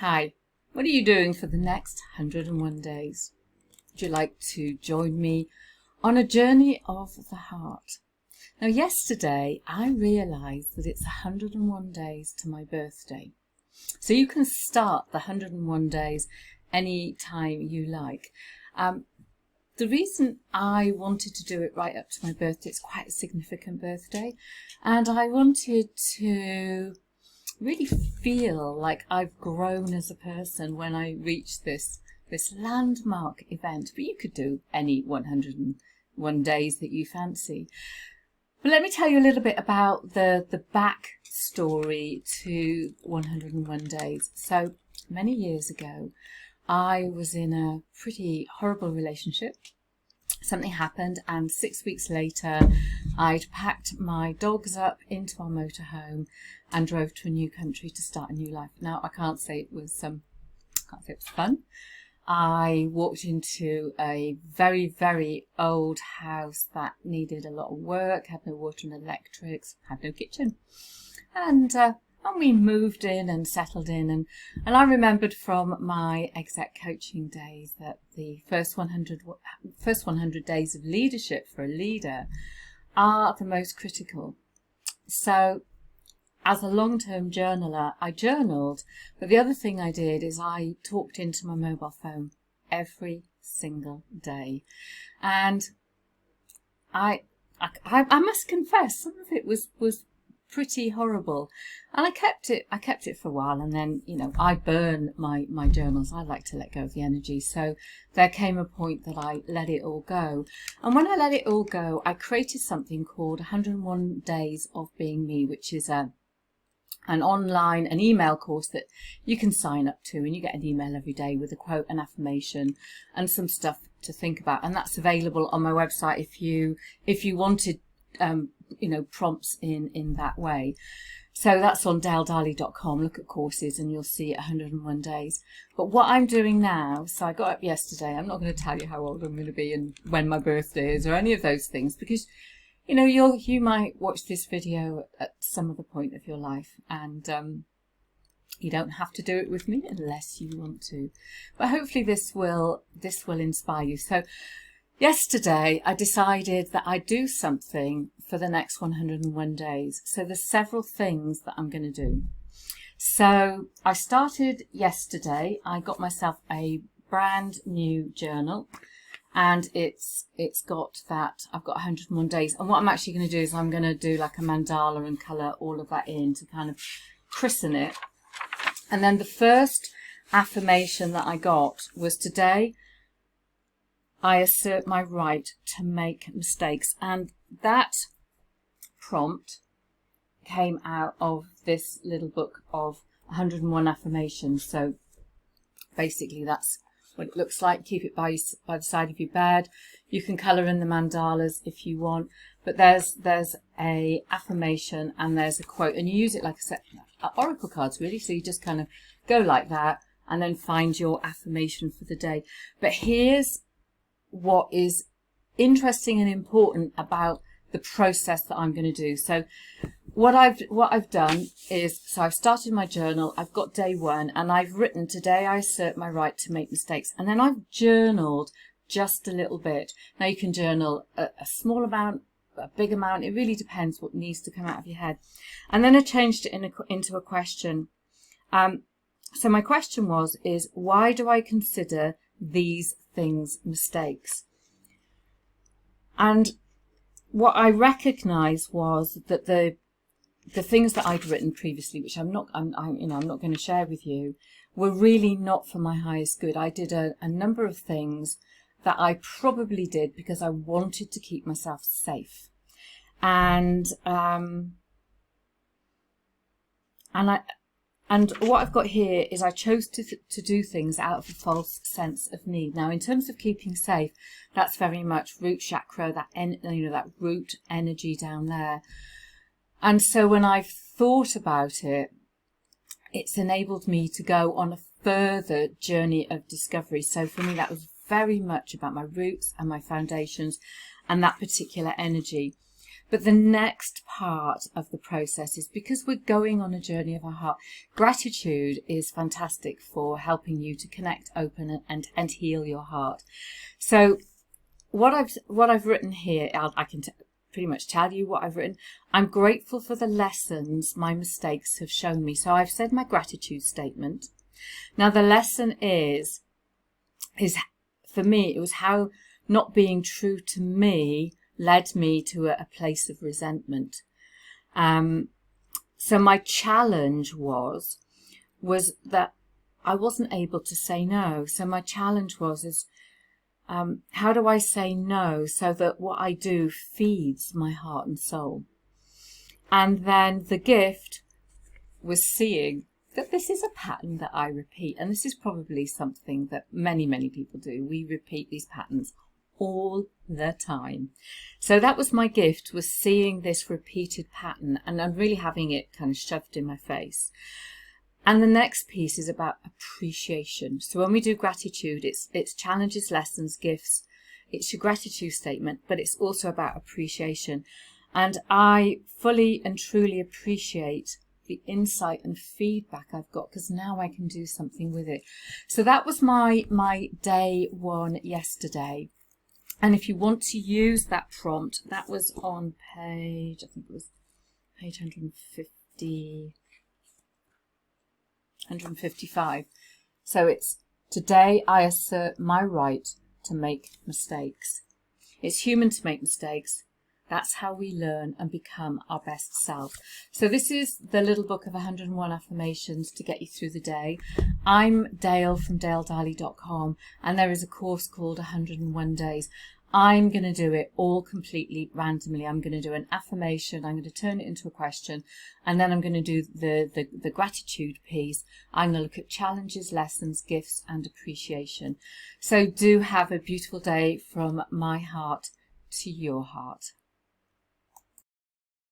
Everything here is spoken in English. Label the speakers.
Speaker 1: Hi, what are you doing for the next 101 days? Would you like to join me on a journey of the heart? Now, yesterday I realised that it's 101 days to my birthday. So you can start the 101 days any time you like. The reason I wanted to do it right up to my birthday, it's quite a significant birthday, and I wanted to really feel like I've grown as a person when I reach this landmark event. But you could do any 101 days that you fancy. But let me tell you a little bit about the back story to 101 days. So many years ago, I was in a pretty horrible relationship. Something happened, and 6 weeks later I'd packed my dogs up into our motorhome and drove to a new country to start a new life. Now, I can't say it was fun. I walked into a very, very old house that needed a lot of work, had no water and electrics, had no kitchen. And we moved in and settled in. And I remembered from my exec coaching days that the first 100 days of leadership for a leader are the most critical. So as a long-term journaler, I journaled, but the other thing I did is I talked into my mobile phone every single day. And I must confess, some of it was pretty horrible, and I kept it for a while, and then I burn my journals. I like to let go of the energy, so there came a point that I let it all go. And when I let it all go, I created something called 101 Days of Being Me, which is an email course that you can sign up to, and you get an email every day with a quote, an affirmation, and some stuff to think about. And that's available on my website if you wanted prompts in that way. So that's on daledarley.com. Look at courses and you'll see 101 days. But what I'm doing now, so I got up yesterday. I'm not going to tell you how old I'm going to be and when my birthday is or any of those things, because you might watch this video at some other point of your life, and you don't have to do it with me unless you want to. But hopefully this will inspire you. So yesterday I decided that I'd do something for the next 101 days. So there's several things that I'm going to do. So I started yesterday. I got myself a brand new journal, and it's got that I've got 101 days. And what I'm actually going to do is I'm going to do like a mandala and colour all of that in to kind of christen it. And then the first affirmation that I got was, today I assert my right to make mistakes. And that prompt came out of this little book of 101 affirmations. So basically that's what it looks like. Keep it by the side of your bed. You can colour in the mandalas if you want, but there's a affirmation and there's a quote, and you use it like a set of oracle cards, really. So you just kind of go like that and then find your affirmation for the day. But here's what is interesting and important about the process that I'm going to do. So what I've done is, so I've started my journal. I've got day one, and I've written, today I assert my right to make mistakes. And then I've journaled just a little bit. Now you can journal a small amount, a big amount. It really depends what needs to come out of your head. And then I changed it into a question. So my question is why do I consider these things mistakes? And what I recognised was that the things that I'd written previously, which I'm not going to share with you, were really not for my highest good. I did a number of things that I probably did because I wanted to keep myself safe, and what I've got here is I chose to do things out of a false sense of need. Now, in terms of keeping safe, that's very much root chakra, that root energy down there. And so when I've thought about it, it's enabled me to go on a further journey of discovery. So for me, that was very much about my roots and my foundations and that particular energy. But the next part of the process is, because we're going on a journey of our heart, gratitude is fantastic for helping you to connect, open, and heal your heart. So what I've written here, I can pretty much tell you what I've written. I'm grateful for the lessons my mistakes have shown me. So I've said my gratitude statement. Now the lesson is for me, it was how not being true to me led me to a place of resentment. So my challenge was that I wasn't able to say no. So my challenge was how do I say no so that what I do feeds my heart and soul? And then the gift was seeing that this is a pattern that I repeat. And this is probably something that many, many people do. We repeat these patterns all the time. So that was my gift, was seeing this repeated pattern and really having it kind of shoved in my face. And the next piece is about appreciation. So when we do gratitude, it's challenges, lessons, gifts. It's your gratitude statement, but it's also about appreciation. And I fully and truly appreciate the insight and feedback I've got, because now I can do something with it. So that was my day one yesterday. And if you want to use that prompt, that was on page, I think it was page 155. So it's, today I assert my right to make mistakes. It's human to make mistakes. That's how we learn and become our best self. So this is the little book of 101 affirmations to get you through the day. I'm Dale from DaleDaly.com, and there is a course called 101 Days. I'm going to do it all completely randomly. I'm going to do an affirmation. I'm going to turn it into a question, and then I'm going to do the gratitude piece. I'm going to look at challenges, lessons, gifts, and appreciation. So do have a beautiful day from my heart to your heart.